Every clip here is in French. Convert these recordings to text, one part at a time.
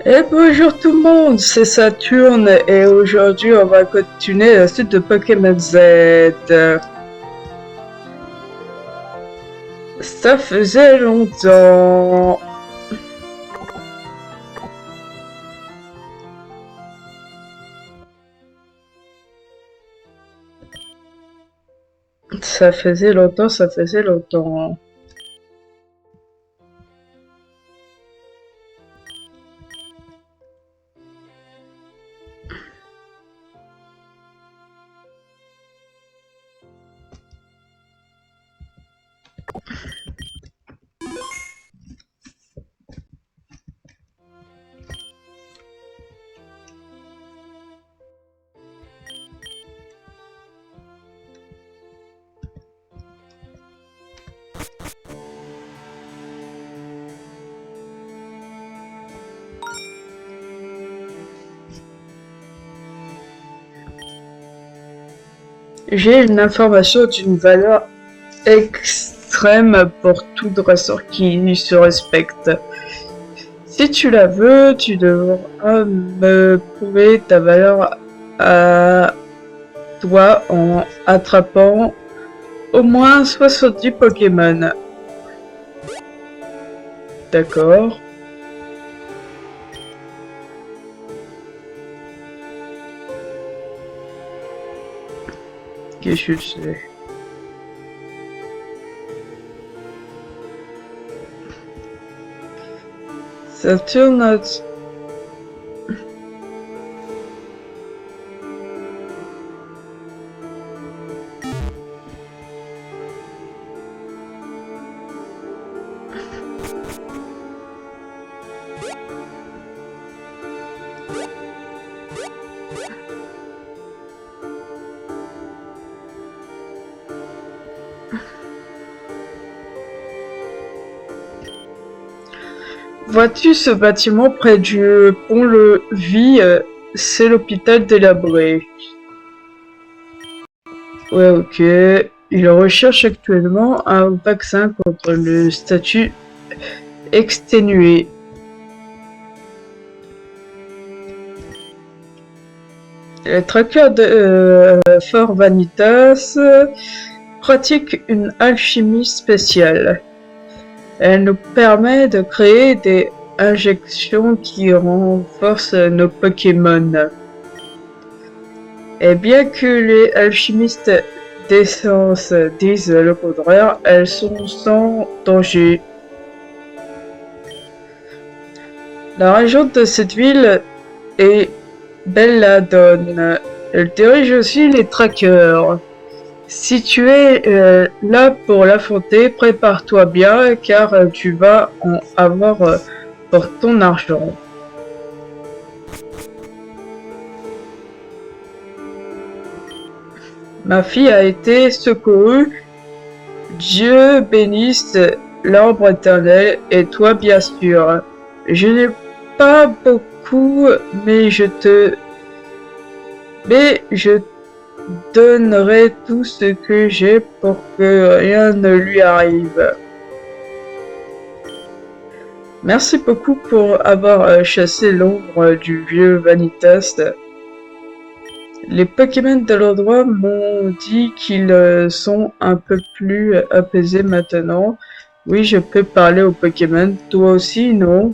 Et bonjour tout le monde, c'est Saturne et aujourd'hui on va continuer la suite de Pokémon Z. Ça faisait longtemps. Ça faisait longtemps. J'ai une information d'une valeur extrême pour tout dresseur qui se respecte. Si tu la veux, tu devras me prouver ta valeur à toi en attrapant au moins 70 Pokémon. D'accord. Qu'est-ce que je sais? Saturne. Vois-tu ce bâtiment près du pont-levis? C'est l'hôpital délabré. Ouais, ok. Il recherche actuellement un vaccin contre le statut exténué. Le tracker de Fort Vanitas pratique une alchimie spéciale. Elle nous permet de créer des injections qui renforcent nos Pokémon. Et bien que les alchimistes d'essence disent le contraire, elles sont sans danger. La région de cette ville est Belladone. Elle dirige aussi les trackers. Si tu es là pour l'affronter, prépare-toi bien car tu vas en avoir pour ton argent. Ma fille a été secourue. Dieu bénisse l'arbre éternel et toi bien sûr. Je n'ai pas beaucoup, mais je donnerai tout ce que j'ai pour que rien ne lui arrive. Merci beaucoup pour avoir chassé l'ombre du vieux Vanitas. Les Pokémon de l'endroit m'ont dit qu'ils sont un peu plus apaisés maintenant. Oui, je peux parler aux Pokémon. Toi aussi, non?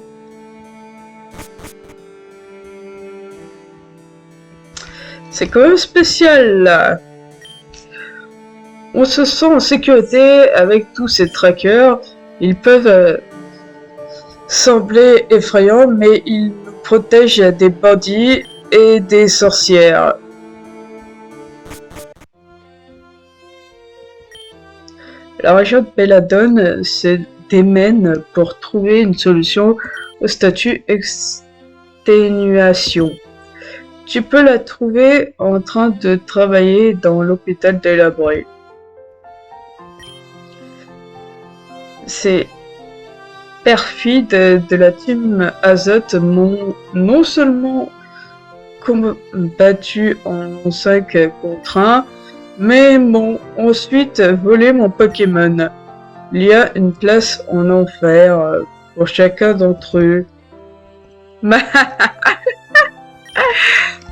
C'est quand même spécial là. On se sent en sécurité avec tous ces trackers. Ils peuvent sembler effrayants, mais ils nous protègent des bandits et des sorcières. La région de Belladone se démène pour trouver une solution au statut exténuation. Tu peux la trouver en train de travailler dans l'hôpital délabré. Ces perfides de la team Azote m'ont non seulement combattu en 5 contre 1, mais m'ont ensuite volé mon Pokémon. Il y a une place en enfer pour chacun d'entre eux.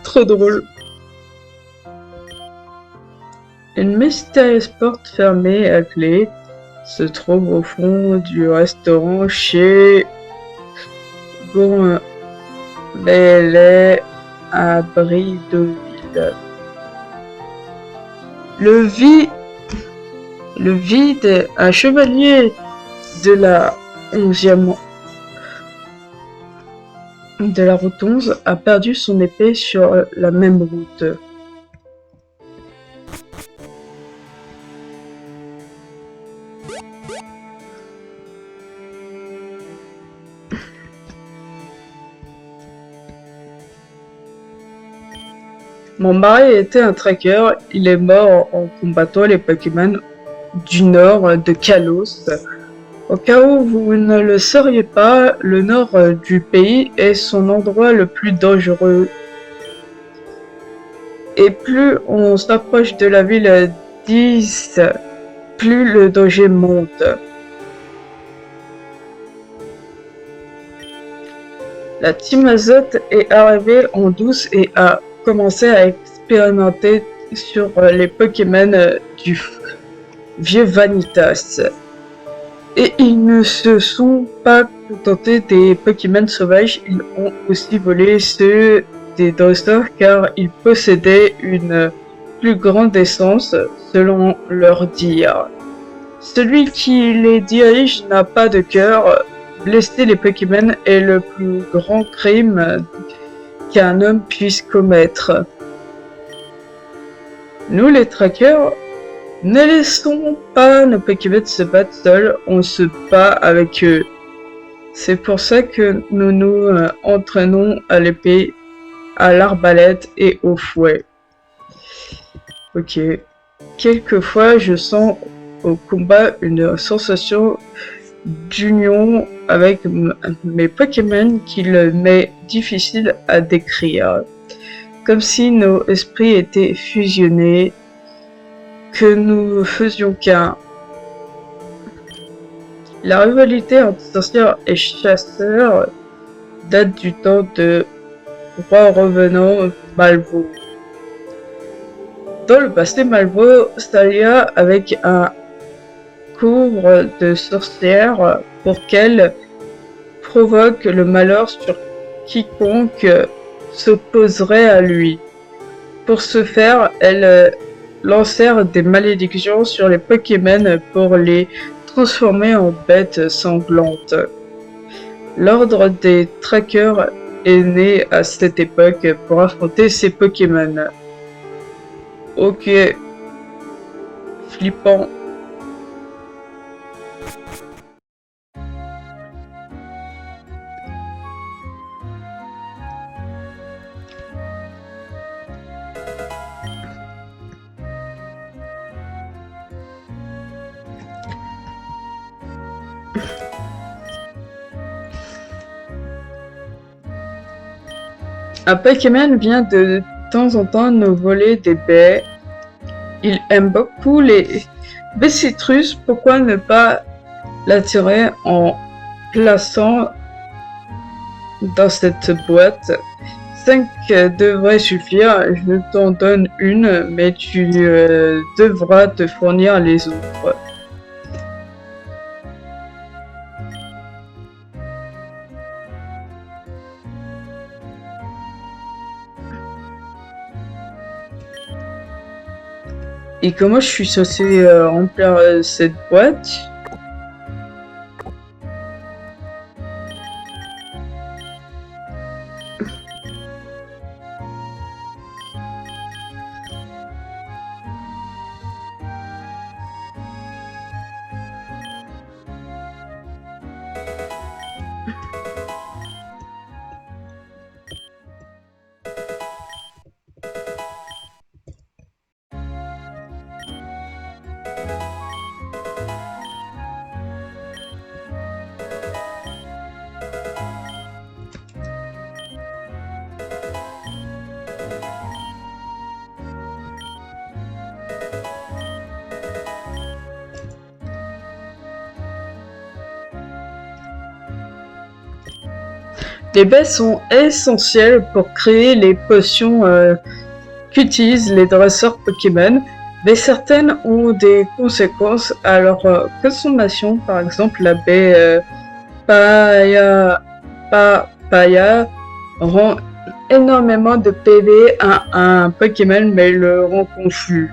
Trop drôle. Une mystérieuse porte fermée à clé se trouve au fond du restaurant chez Gourmet à Brideville. Le vide, un chevalier de la 11e de la route 11 a perdu son épée sur la même route. Mon mari était un tracker, il est mort en combattant les Pokémon du nord de Kalos. Au cas où vous ne le sauriez pas, le nord du pays est son endroit le plus dangereux. Et plus on s'approche de la ville 10, plus le danger monte. La Team Azote est arrivée en douce et a commencé à expérimenter sur les Pokémon du vieux Vanitas. Et ils ne se sont pas contentés des Pokémon sauvages, ils ont aussi volé ceux des dresseurs car ils possédaient une plus grande essence, selon leur dire. Celui qui les dirige n'a pas de cœur. Blesser les Pokémon est le plus grand crime qu'un homme puisse commettre. Nous, les trackers, ne laissons pas nos Pokémon se battre seuls, on se bat avec eux. C'est pour ça que nous nous entraînons à l'épée, à l'arbalète et au fouet. Ok. Quelquefois, je sens au combat une sensation d'union avec mes Pokémon qu'il m'est difficile à décrire. Comme si nos esprits étaient fusionnés, que nous faisions qu'un. La rivalité entre sorcières et chasseurs date du temps de Roi Revenant Malvo. Dans le passé, Malvo s'allia avec un couvre de sorcières pour qu'elle provoque le malheur sur quiconque s'opposerait à lui. Pour ce faire, elles lancèrent des malédictions sur les Pokémon pour les transformer en bêtes sanglantes. L'ordre des trackers est né à cette époque pour affronter ces Pokémon. Ok. Flippant. Un Pokémon vient de temps en temps nous voler des baies. Il aime beaucoup les baies citrus. Pourquoi ne pas l'attirer en plaçant dans cette boîte? 5 devrait suffire. Je t'en donne une, mais tu devras te fournir les autres. Et comment je suis censé remplir cette boîte? Les baies sont essentielles pour créer les potions qu'utilisent les dresseurs Pokémon, mais certaines ont des conséquences à leur consommation. Par exemple, la baie Papaya rend énormément de PV à un Pokémon, mais le rend confus.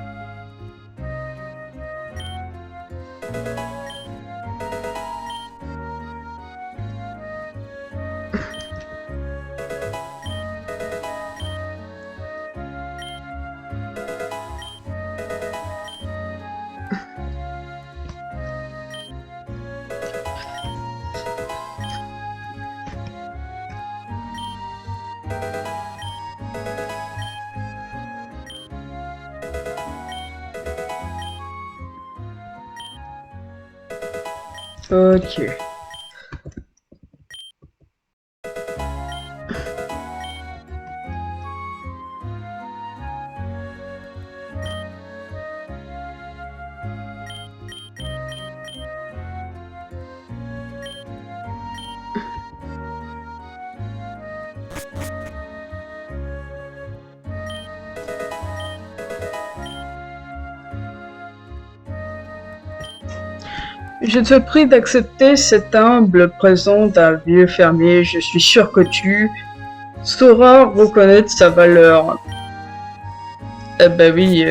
Ok. Je te prie d'accepter cet humble présent d'un vieux fermier. Je suis sûr que tu sauras reconnaître sa valeur. Eh ben oui.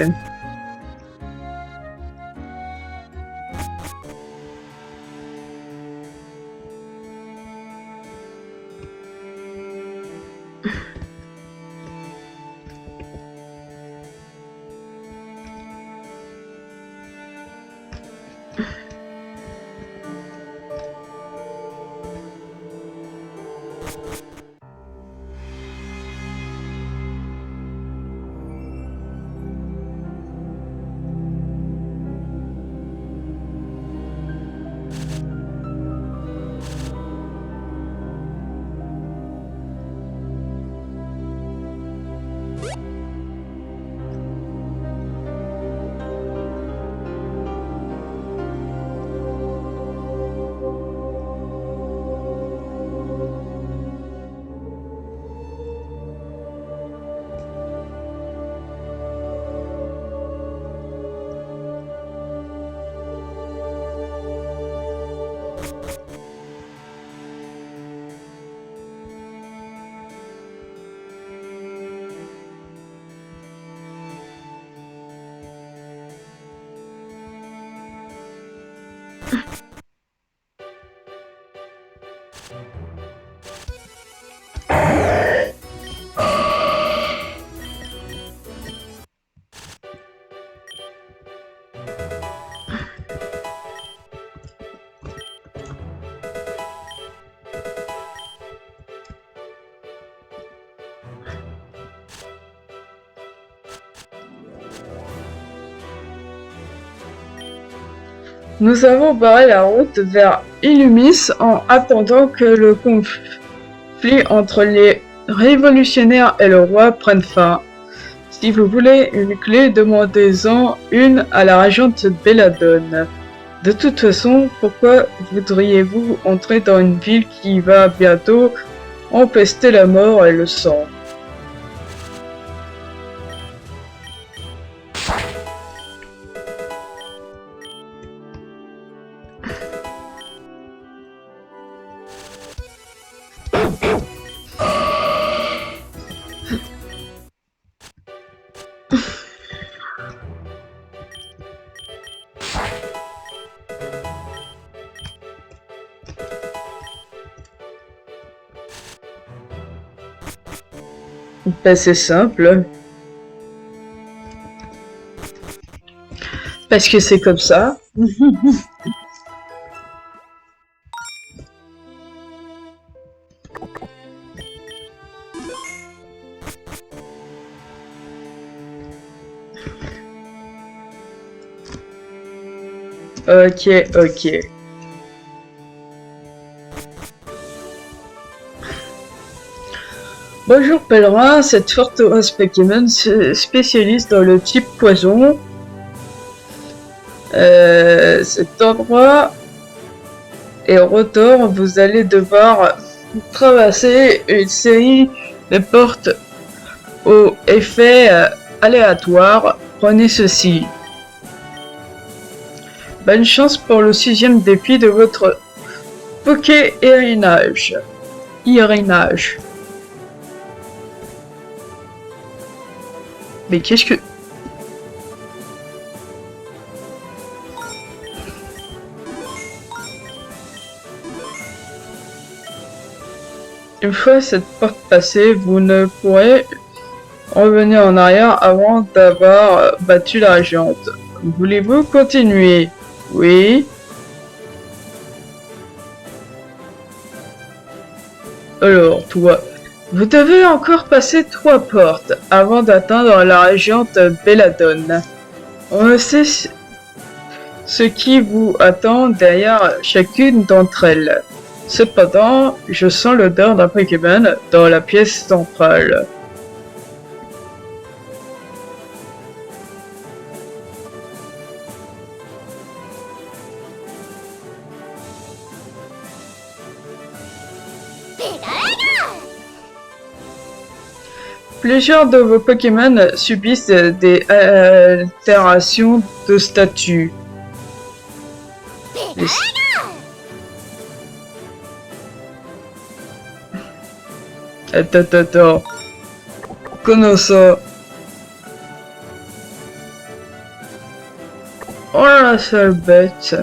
Nous avons barré la route vers Illumis en attendant que le conflit entre les révolutionnaires et le roi prenne fin. Si vous voulez une clé, demandez-en une à la régente Belladone. De toute façon, pourquoi voudriez-vous entrer dans une ville qui va bientôt empester la mort et le sang? Ben, c'est simple. Parce que c'est comme ça. Ok, ok. Bonjour pèlerin, cette forteresse Pokémon se spécialise dans le type poison. Cet endroit est retors, vous allez devoir traversez une série de portes au effet aléatoire. Prenez ceci. Bonne chance pour le 6e défi de votre Poké-Irinage. Mais qu'est-ce que... Une fois cette porte passée, vous ne pourrez revenir en arrière avant d'avoir battu la régente. Voulez-vous continuer? Oui. Alors, toi, vous devez encore passer 3 portes avant d'atteindre la régente Belladone. On ne sait ce qui vous attend derrière chacune d'entre elles. Cependant, je sens l'odeur d'un Pokémon dans la pièce centrale. Plusieurs de vos Pokémon subissent des altérations de statut. Attends. Comment ça? Oh la sale bête.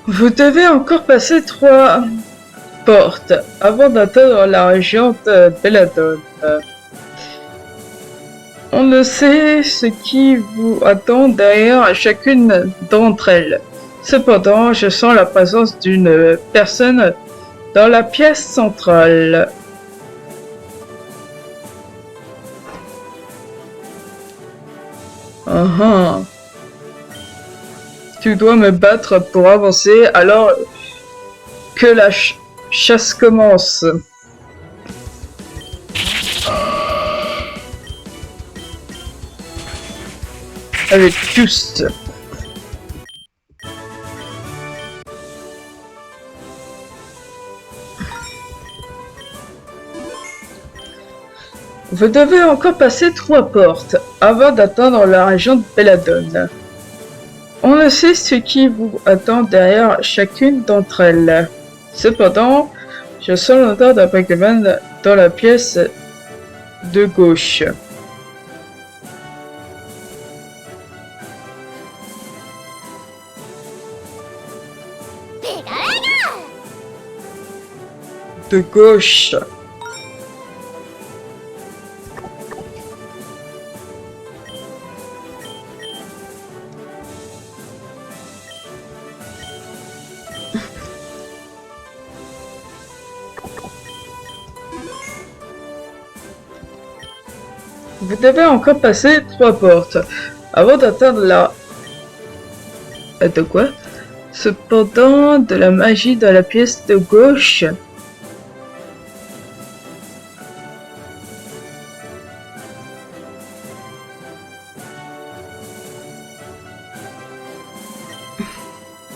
Vous devez encore passer 3 portes avant d'atteindre la région de Belladone. On ne sait ce qui vous attend derrière chacune d'entre elles. Cependant, je sens la présence d'une personne dans la pièce centrale. Tu dois me battre pour avancer alors que la chasse commence. Avec juste. Vous devez encore passer 3 portes avant d'atteindre la région de Belladone. On ne sait ce qui vous attend derrière chacune d'entre elles. Cependant, je sens l'odeur d'un Pokémon dans la pièce de gauche. de gauche. Vous devez encore passer 3 portes avant d'atteindre la... De quoi? Cependant, de la magie dans la pièce de gauche.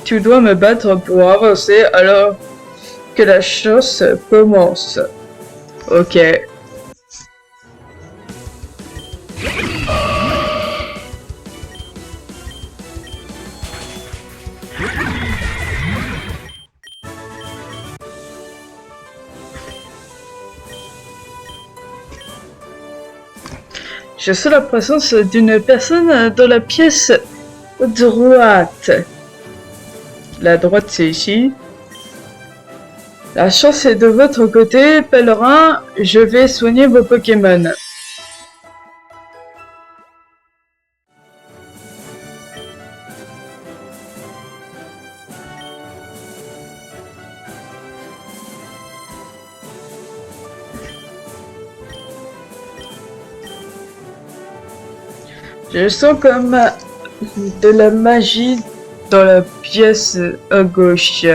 Tu dois me battre pour avancer alors que la chasse commence. Ok. Je sens la présence d'une personne dans la pièce droite. La droite, c'est ici. La chance est de votre côté, pèlerin. Je vais soigner vos Pokémon. Je sens comme de la magie dans la pièce à gauche.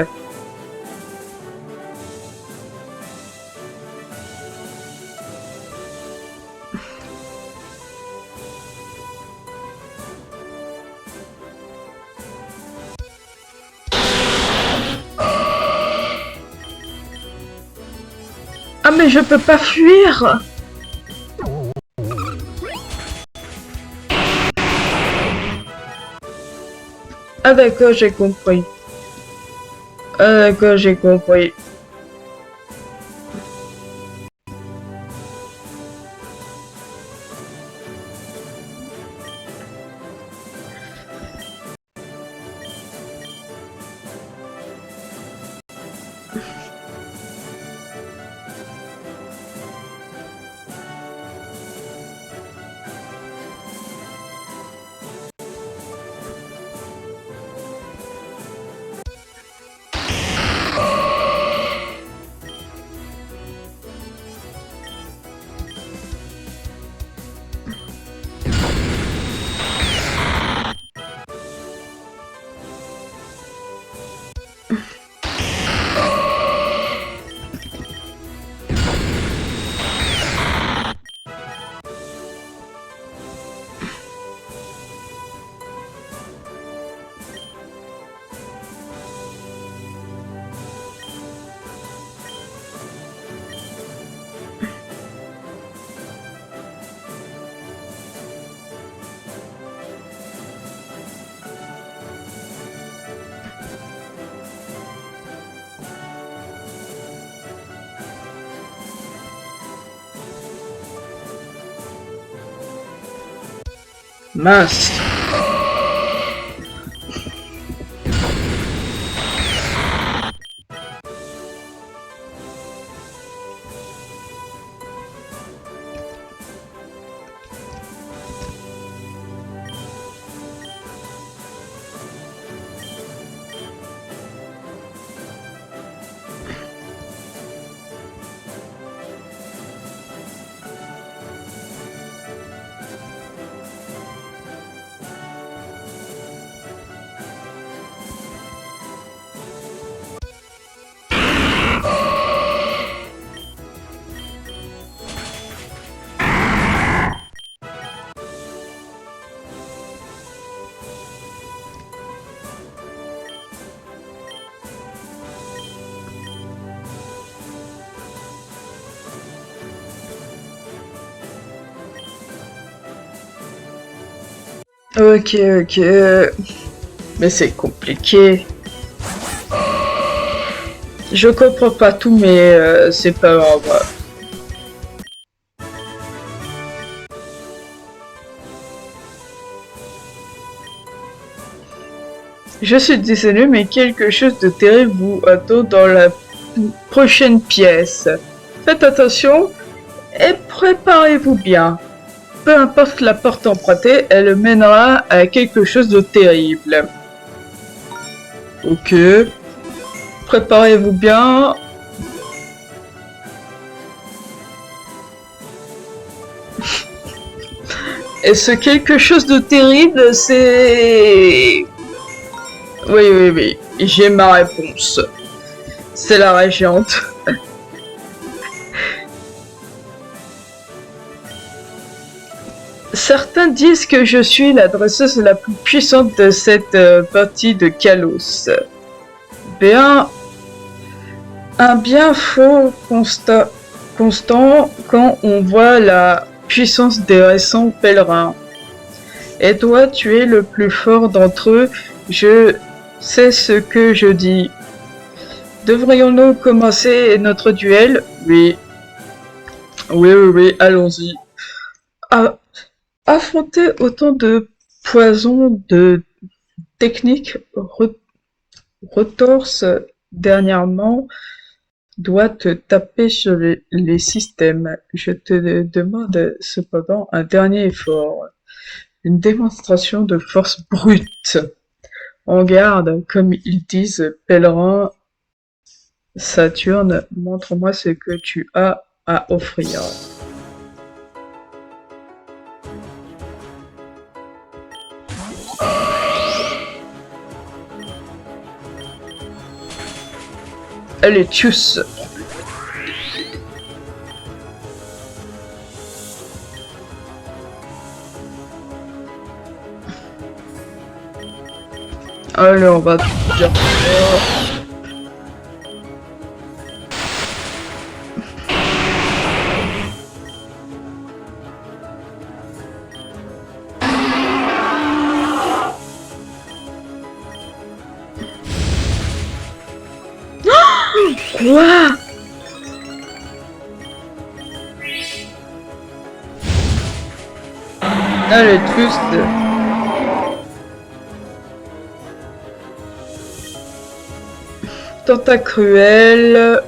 Ah mais je peux pas fuir! Ah d'accord, j'ai compris. Ah d'accord, j'ai compris. Mince. Ok, ok. Mais c'est compliqué. Je comprends pas tout, mais c'est pas grave. Je suis désolé, mais quelque chose de terrible vous attend dans la prochaine pièce. Faites attention et préparez-vous bien. Peu importe la porte empruntée, elle mènera à quelque chose de terrible. Ok. Préparez-vous bien. Et ce quelque chose de terrible, c'est... Oui. J'ai ma réponse. C'est la régente. Certains disent que je suis la dresseuse la plus puissante de cette partie de Kalos. Bien, un bien faux constant quand on voit la puissance des récents pèlerins. Et toi, tu es le plus fort d'entre eux, je sais ce que je dis. Devrions-nous commencer notre duel? Oui, allons-y. Affronter autant de poisons, de techniques retorses dernièrement doit te taper sur les systèmes. Je te demande cependant un dernier effort. Une démonstration de force brute. En garde, comme ils disent, pèlerin Saturne, montre-moi ce que tu as à offrir. Allez, tchuss! Allez, on va dire ça. Quoi? Allez, tchuss! Tentacruel.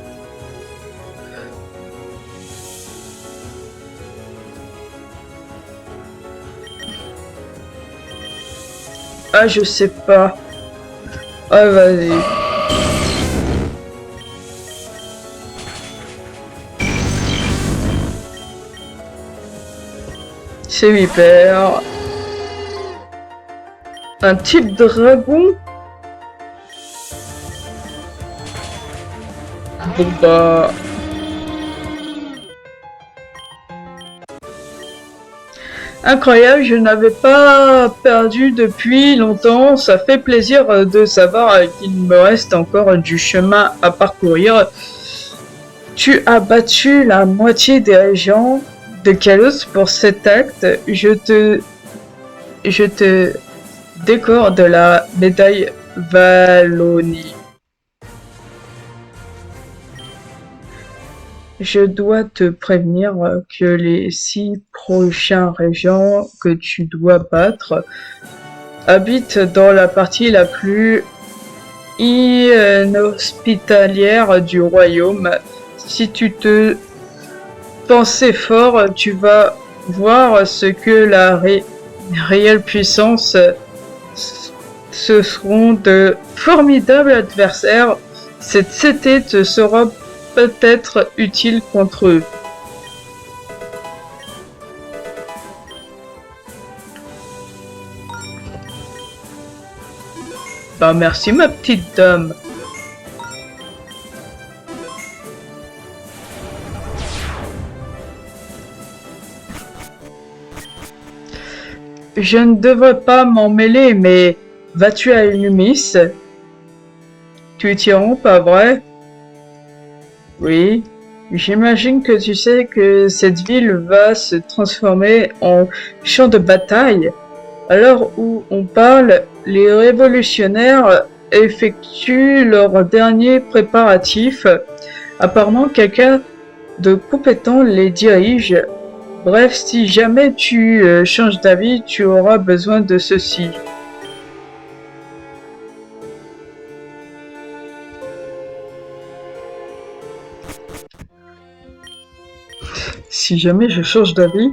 Ah, je sais pas. Ah, vas-y. C'est hyper. Un type dragon? Bon bah... Incroyable, je n'avais pas perdu depuis longtemps. Ça fait plaisir de savoir qu'il me reste encore du chemin à parcourir. Tu as battu la moitié des régents de Kalos pour cet acte. Je te décore de la médaille Valonie. Je dois te prévenir que les 6 prochains régents que tu dois battre habitent dans la partie la plus inhospitalière du royaume. Si tu te pensais fort, tu vas voir ce que la réelle puissance. Ce seront de formidables adversaires. Cette CT te sera peut-être utile contre eux. Bah merci ma petite dame. Je ne devrais pas m'en mêler, mais vas-tu à Lumis? Tu t'y rends, pas vrai? Oui, j'imagine que tu sais que cette ville va se transformer en champ de bataille. À l'heure où on parle, les révolutionnaires effectuent leurs derniers préparatifs. Apparemment, quelqu'un de compétent les dirige. Bref, si jamais tu changes d'avis, tu auras besoin de ceci. si jamais je change d'avis.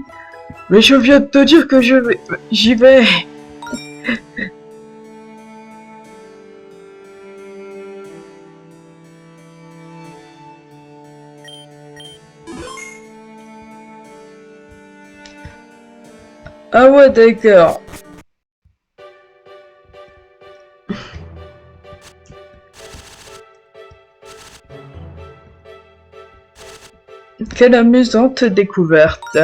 Mais je viens de te dire que j'y vais. Ah ouais, d'accord. Quelle amusante découverte.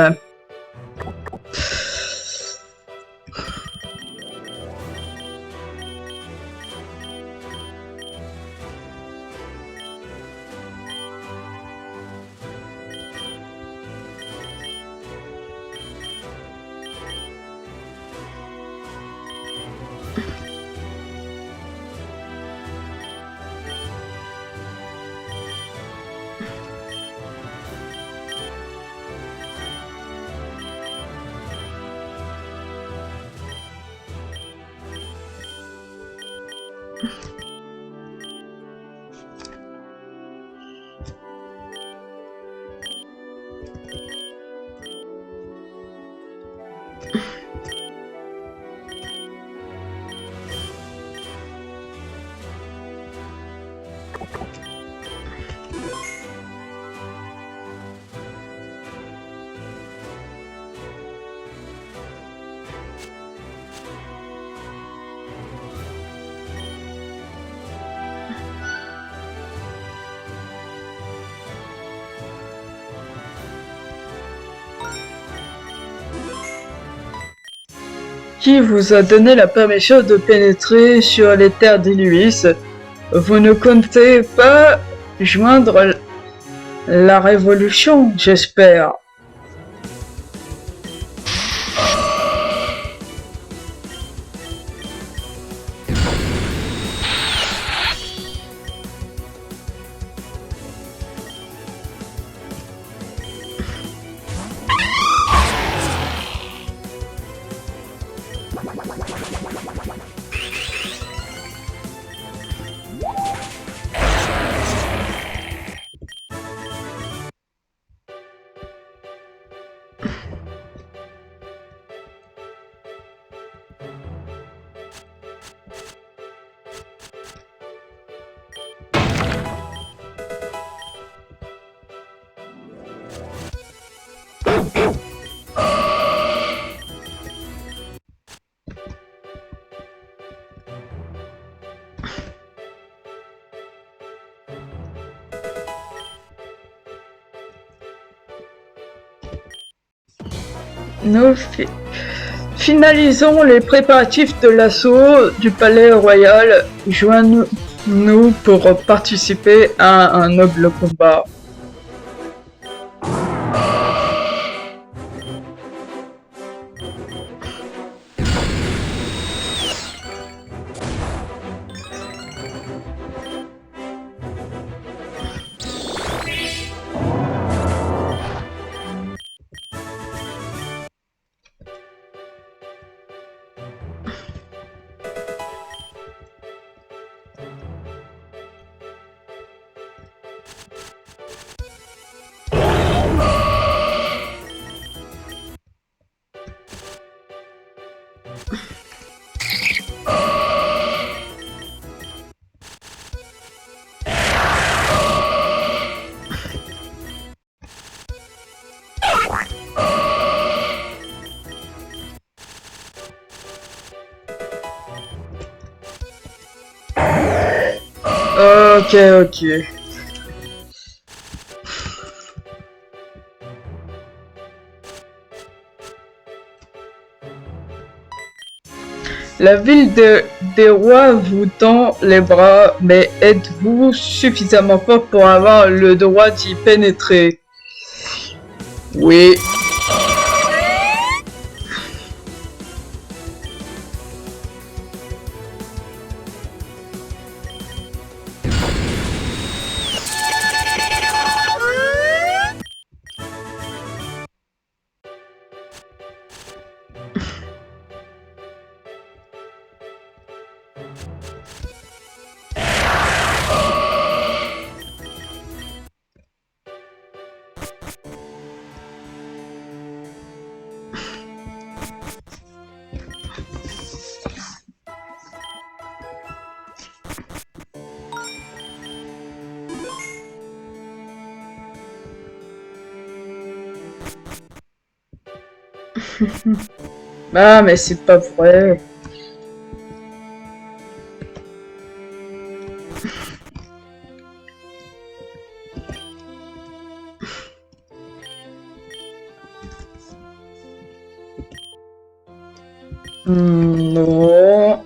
Qui vous a donné la permission de pénétrer sur les terres d'Illuis? Vous ne comptez pas joindre la révolution, j'espère. Nous finalisons les préparatifs de l'assaut du palais royal. Joignons-nous pour participer à un noble combat. Ok. La ville des rois vous tend les bras, mais êtes-vous suffisamment fort pour avoir le droit d'y pénétrer? Oui. Ah, mais c'est pas vrai. Non.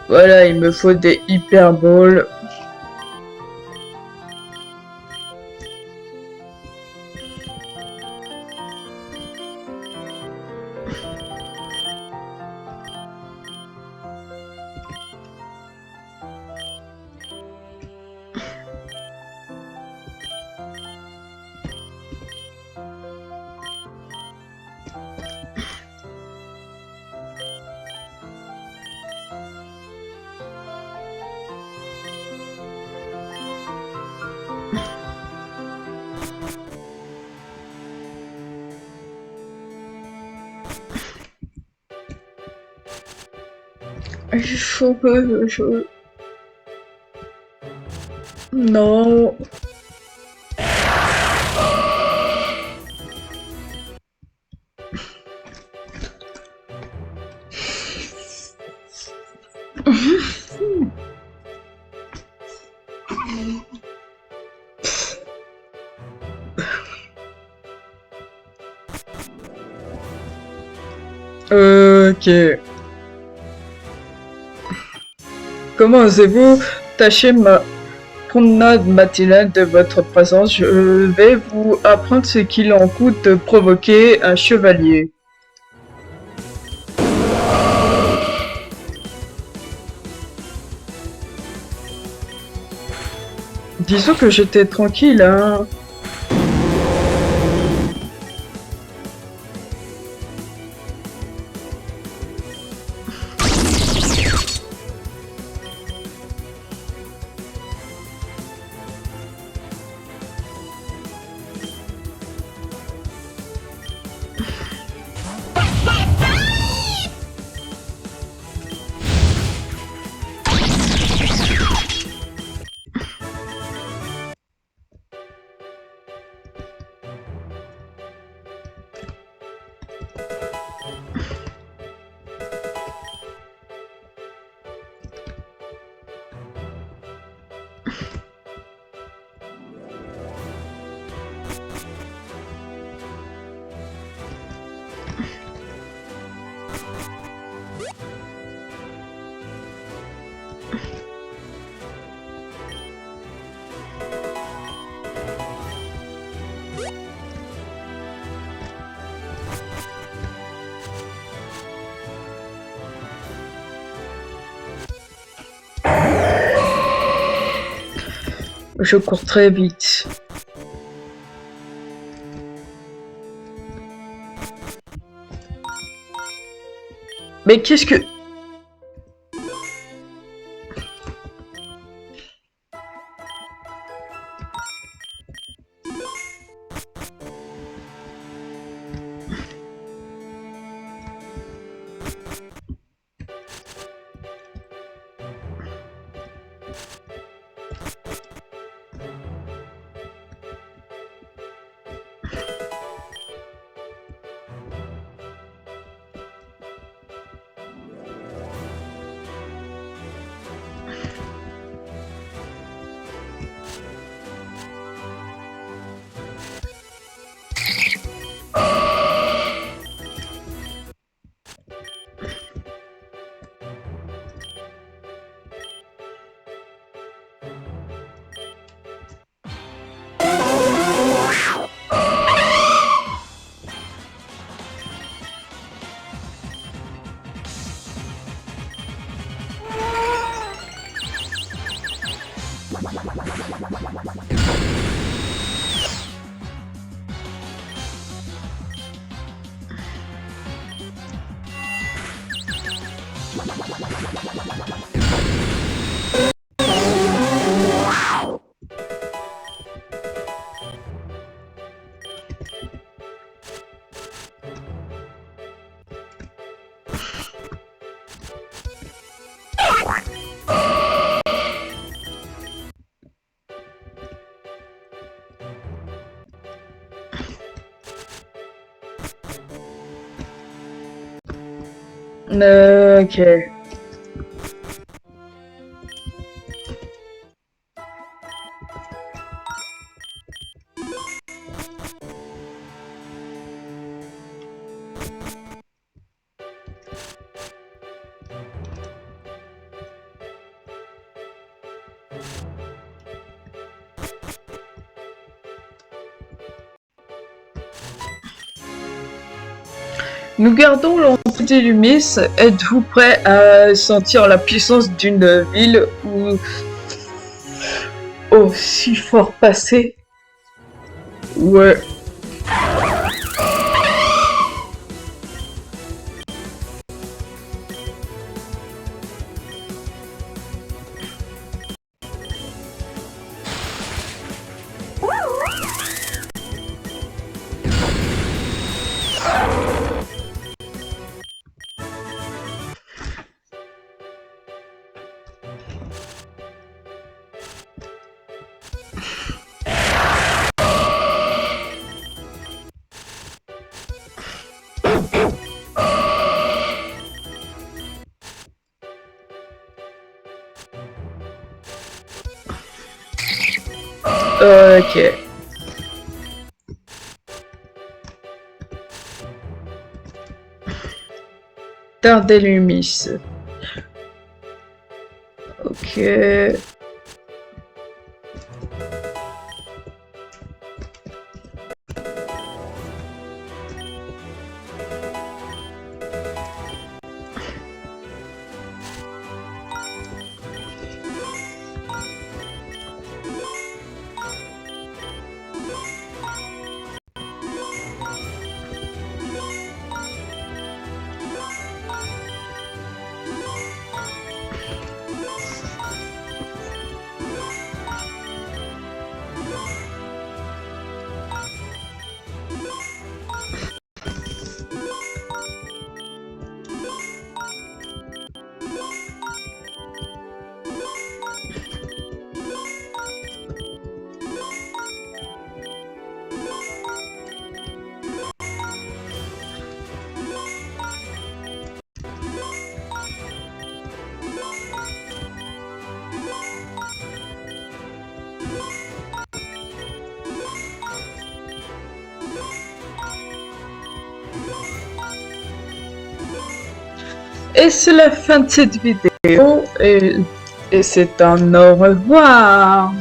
Voilà, il me faut des hyperboles. Je... Non. Ok. Comment osez-vous tâcher ma promenade matinale de votre présence? Je vais vous apprendre ce qu'il en coûte de provoquer un chevalier. Disons que j'étais tranquille, hein. Je cours très vite. Mais qu'est-ce que... Ok. Nous gardons l'entité du Miss. Êtes-vous prêt à sentir la puissance d'une ville ou aussi fort passé? Ouais. Ok. Tardelumis. Ok. Et c'est la fin de cette vidéo et c'est un au revoir.